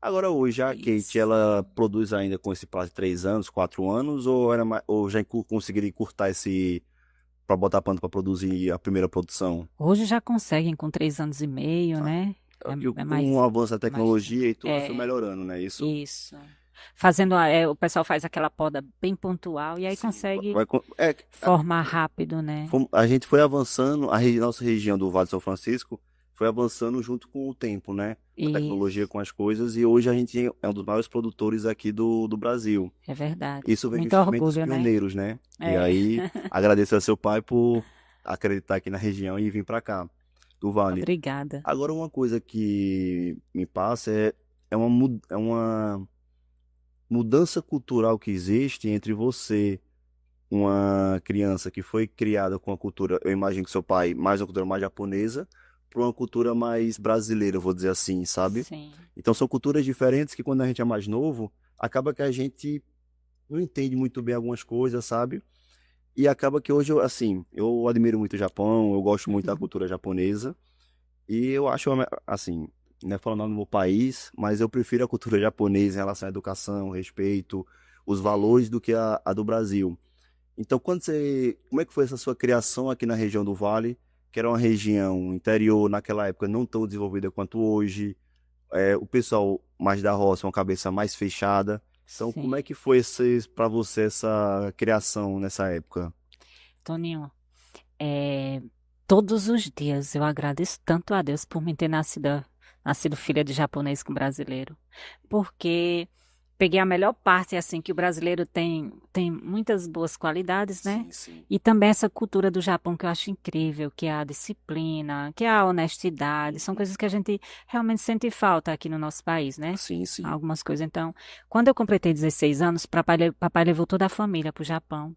Agora hoje a Kate, Isso. ela produz ainda com esse prazo de 3 anos, 4 anos, ou, ou já conseguiria encurtar esse para botar pano para produzir a primeira produção? Hoje já conseguem com 3 anos e meio, Ah, né? e É com o mais, avanço da mais tempo. tecnologia e tudo foi É, melhorando, né? Isso? isso. O pessoal faz aquela poda bem pontual e aí Sim. consegue formar rápido, né? A gente foi avançando, nossa região do Vale do São Francisco foi avançando junto com o tempo, né? Com a tecnologia, Isso, com as coisas, e hoje a gente é um dos maiores produtores aqui do Brasil. é verdade. Isso vem Muito justamente dos orgulho, né? pioneiros, né? E É. aí, agradeço ao seu pai por acreditar aqui na região e vir para cá, do Vale. Obrigada. Agora, uma coisa que me passa é uma mudança cultural que existe entre você, uma criança que foi criada com a cultura, eu imagino que seu pai, mais uma cultura mais japonesa, para uma cultura mais brasileira, eu vou dizer assim, sabe? Sim. Então são culturas diferentes que quando a gente é mais novo, acaba que a gente não entende muito bem algumas coisas, sabe? E acaba que hoje, assim, eu admiro muito o Japão, eu gosto muito da cultura japonesa, e eu acho, assim, não é falando do meu país, mas eu prefiro a cultura japonesa em relação à educação, respeito, os valores do que a do Brasil. Então, como é que foi essa sua criação aqui na região do Vale, que era uma região interior naquela época não tão desenvolvida quanto hoje, o pessoal mais da roça, uma cabeça mais fechada. Então, como é Sim. que foi para você essa criação nessa época? Toninho, é, todos os dias eu agradeço tanto a Deus por me ter nascido filha de japonês com brasileiro. Porque peguei a melhor parte, assim, que o brasileiro tem muitas boas qualidades, né? Sim, sim. E também essa cultura do Japão que eu acho incrível, que é a disciplina, que é a honestidade, são Uhum. coisas que a gente realmente sente falta aqui no nosso país, né? Sim, sim. Algumas coisas. Então, quando eu completei 16 anos, papai levou toda a família para o Japão.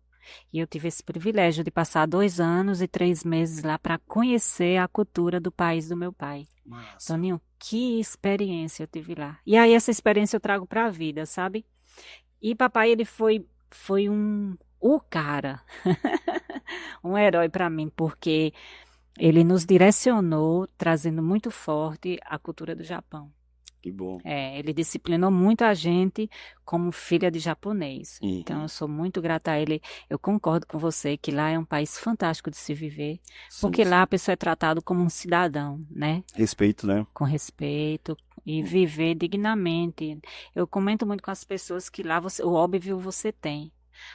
E eu tive esse privilégio de passar 2 anos e 3 meses lá para conhecer a cultura do país do meu pai. Massa. Toninho, que experiência eu tive lá. E aí essa experiência eu trago para a vida, sabe? E papai, ele foi o cara, um herói para mim, porque ele nos direcionou, trazendo muito forte a cultura do Japão. Que bom. É, ele disciplinou muito a gente como filha de japonês. Então, eu Uhum. sou muito grata a ele. Eu concordo com você que lá é um país fantástico de se viver, Sim, porque lá a sim. pessoa é tratado como um cidadão, né? Respeito, né? Com respeito e viver dignamente. Eu comento muito com as pessoas que lá o óbvio você tem.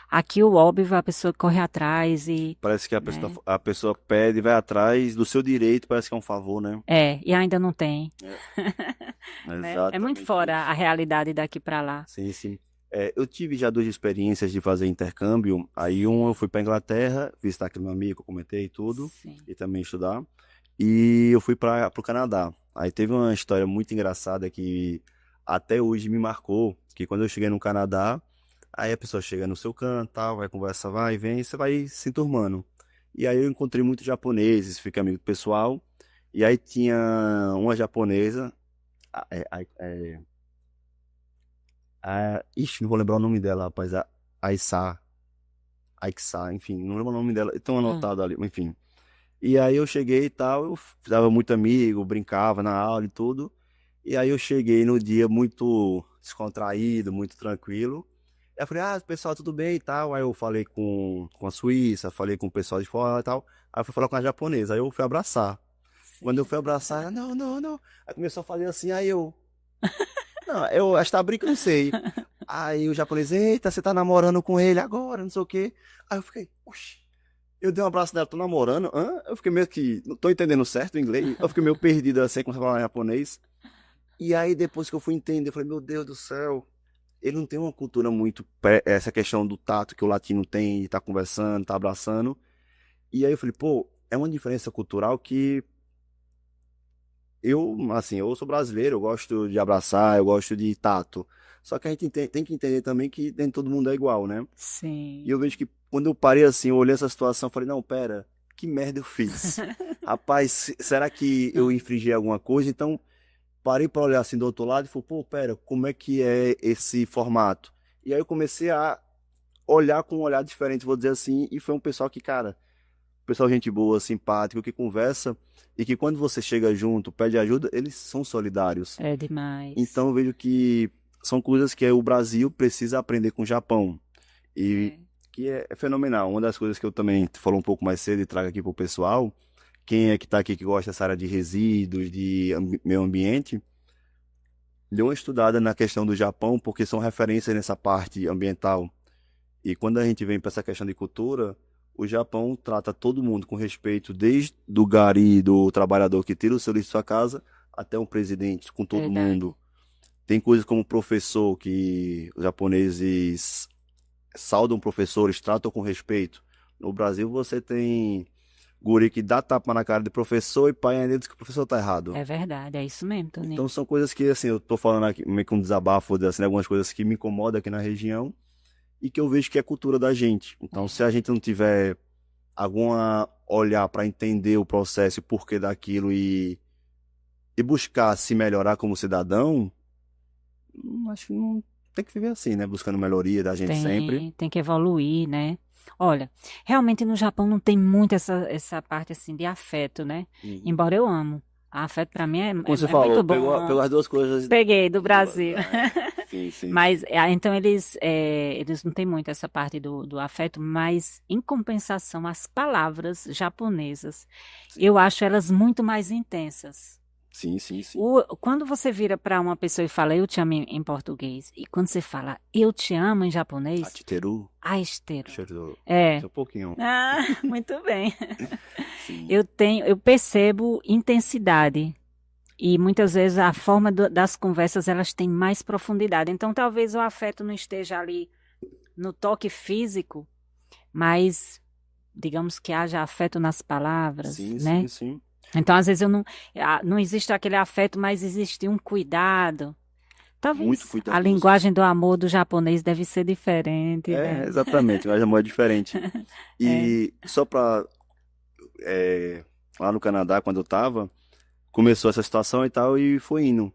Aqui o óbvio a pessoa corre atrás e, Parece que né? a pessoa pede, vai atrás do seu direito, parece que é um favor, né? E ainda não tem, É, né? É muito exatamente fora a isso. realidade daqui para lá. Sim, sim. Eu tive já duas experiências de fazer intercâmbio. Aí eu fui para Inglaterra, visitar aquele meu amigo, eu comentei e tudo, Sim. e também estudar. E eu fui para o Canadá. Aí teve uma história muito engraçada que até hoje me marcou, que quando eu cheguei no Canadá, aí a pessoa chega no seu canto, tal, vai conversa, vai, vem, e você vai se enturmando. E aí eu encontrei muitos japoneses, fiquei amigo do pessoal. E aí tinha uma japonesa, ixi, não vou lembrar o nome dela, rapaz. Aissa, Aixa, enfim, não lembro o nome dela. Estão Hum. anotado ali, enfim. E aí eu cheguei e tal, eu dava muito amigo, brincava na aula e tudo. E aí eu cheguei no dia muito descontraído, muito tranquilo. Aí eu falei, pessoal, tudo bem e tal. Aí eu falei com a Suíça, falei com o pessoal de fora e tal. Aí eu fui falar com a japonesa, aí eu fui abraçar. Quando eu Sim. fui abraçar, ela, não, não, não. Aí começou a fazer assim, aí eu, não, eu acho que tá brincando, não sei. Aí o japonês, eita, você tá namorando com ele agora, não sei o quê. Aí eu fiquei, oxi. Eu dei um abraço nela, tô namorando? Hã? Eu fiquei meio que, não tô entendendo certo o inglês. Eu fiquei meio perdido assim, quando falar japonês. E aí depois que eu fui entender, eu falei, meu Deus do céu. Ele não tem uma cultura muito, essa questão do tato que o latino tem, de tá conversando, tá abraçando. E aí eu falei, pô, é uma diferença cultural que assim, eu sou brasileiro, eu gosto de abraçar, eu gosto de tato. Só que a gente tem que entender também que nem todo mundo é igual, né? E Sim. eu vejo que quando eu parei assim, eu olhei essa situação, eu falei, não, pera, que merda eu fiz? Rapaz, será que eu infringi alguma coisa? Então, parei para olhar assim do outro lado e falei, pô, pera, como é que é esse formato? E aí eu comecei a olhar com um olhar diferente, vou dizer assim, e foi um pessoal que, cara, pessoal gente boa, simpático, que conversa. e que quando você chega junto, pede ajuda, eles são solidários. É demais. Então eu vejo que são coisas que o Brasil precisa aprender com o Japão. E É. que é fenomenal. Uma das coisas que eu também falou um pouco mais cedo e trago aqui pro pessoal, quem é que tá aqui que gosta dessa área de resíduos, de meio ambiente, dê uma estudada na questão do Japão, porque são referências nessa parte ambiental. E quando a gente vem para essa questão de cultura, o Japão trata todo mundo com respeito, desde do gari, do trabalhador que tira o seu lixo de sua casa, até um presidente, com todo Verdade. mundo. Tem coisas como professor, que os japoneses saudam professores, tratam com respeito. No Brasil você tem guri que dá tapa na cara de professor e pai ainda diz que o professor tá errado. É verdade, é isso mesmo, Toninho. Então são coisas que, assim, eu tô falando aqui meio que um desabafo, assim, algumas coisas que me incomodam aqui na região e que eu vejo que é cultura da gente. Então, se a gente não tiver alguma olhar para entender o processo e porquê daquilo e buscar se melhorar como cidadão, acho que não tem que viver assim, né? Buscando melhoria da gente sempre. Tem que evoluir, né? Olha, realmente no Japão não tem muito essa parte assim de afeto, né? Uhum. Embora eu amo. Afeto pra mim Como você é muito falou, bom. pegou as duas coisas. Peguei do Brasil. Sim, sim. Mas, então, eles não têm muito essa parte do afeto, mas, em compensação, as palavras japonesas, Sim, eu acho elas muito mais intensas. sim, sim. Sim. Quando você vira para uma pessoa e fala eu te amo em português, e quando você fala eu te amo em japonês, Achiteru, aesteiro. cheiro, É. um pouquinho. Ah, muito bem. Sim. Eu percebo intensidade. E muitas vezes a forma das conversas elas têm mais profundidade. Então talvez o afeto não esteja ali no toque físico, mas digamos que haja afeto nas palavras, Sim, né? sim, sim. Então às vezes não existe aquele afeto, mas existe um cuidado. Muito Talvez a cuidadoso. linguagem do amor do japonês deve ser diferente, né? Exatamente, mas a amor é diferente. É. E só pra. Lá no Canadá, quando eu tava, começou essa situação e tal, e foi indo.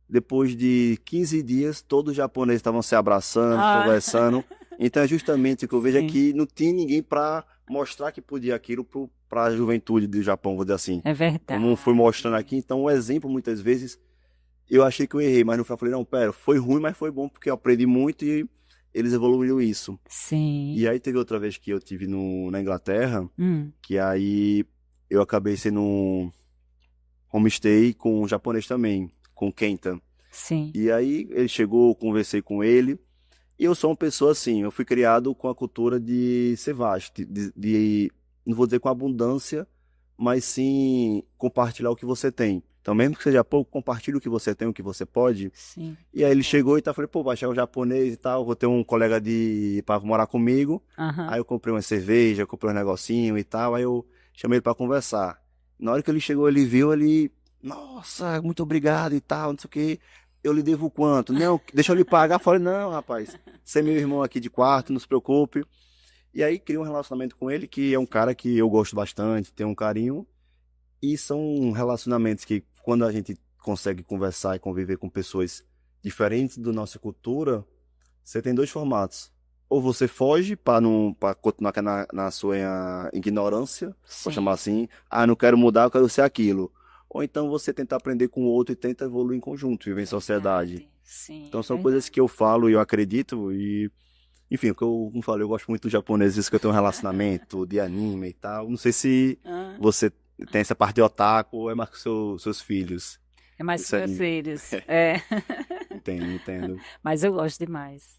Depois de 15 dias, todos os japoneses estavam se abraçando, Ah, conversando. Então é justamente o que eu vejo é sim, que não tinha ninguém pra mostrar que podia aquilo pra juventude do Japão, vou dizer assim. é Como fui mostrando verdade. aqui, então o exemplo muitas vezes eu achei que eu errei, mas no final eu falei, não, pera, foi ruim, mas foi bom porque eu aprendi muito e eles evoluíram isso. Sim. E aí teve outra vez que eu tive na Inglaterra, Hum, que aí eu acabei sendo um homestay com um japonês também, com o Kenta. sim. E aí ele chegou, eu conversei com ele, e eu sou uma pessoa assim, eu fui criado com a cultura de ser vasto, não vou dizer com abundância, mas sim compartilhar o que você tem. Então, mesmo que seja pouco, compartilhe o que você tem, o que você pode. Sim. E aí ele chegou e tá, falei, pô, vai chegar um japonês e tal, vou ter um colega para morar comigo. Aham. Aí eu comprei uma cerveja, comprei um negocinho e tal, aí eu chamei ele para conversar. Na hora que ele chegou, ele viu, ele, nossa, muito obrigado e tal, não sei o quê. Eu lhe devo quanto? Não, deixa eu lhe pagar. Eu falei, não, rapaz, você é meu irmão aqui de quarto, não se preocupe. E aí criei um relacionamento com ele, que é um cara que eu gosto bastante, tenho um carinho. E são relacionamentos que, quando a gente consegue conversar e conviver com pessoas diferentes da nossa cultura, você tem dois formatos. Ou você foge para não para continuar na sua ignorância, vou chamar Sim. assim, ah, não quero mudar, eu quero ser aquilo. Ou então você tenta aprender com o outro e tenta evoluir em conjunto, viver em sociedade. Verdade. Sim, Então é são coisas verdade. que eu falo e eu acredito e, enfim, o que eu não falei, eu gosto muito do japonês, isso que eu tenho um relacionamento de anime e tal. Não sei se Ah, você tem essa parte de otaku ou é mais com seus filhos. é mais Isso com meus aí, filhos. É. entendo, entendo. Mas eu gosto demais.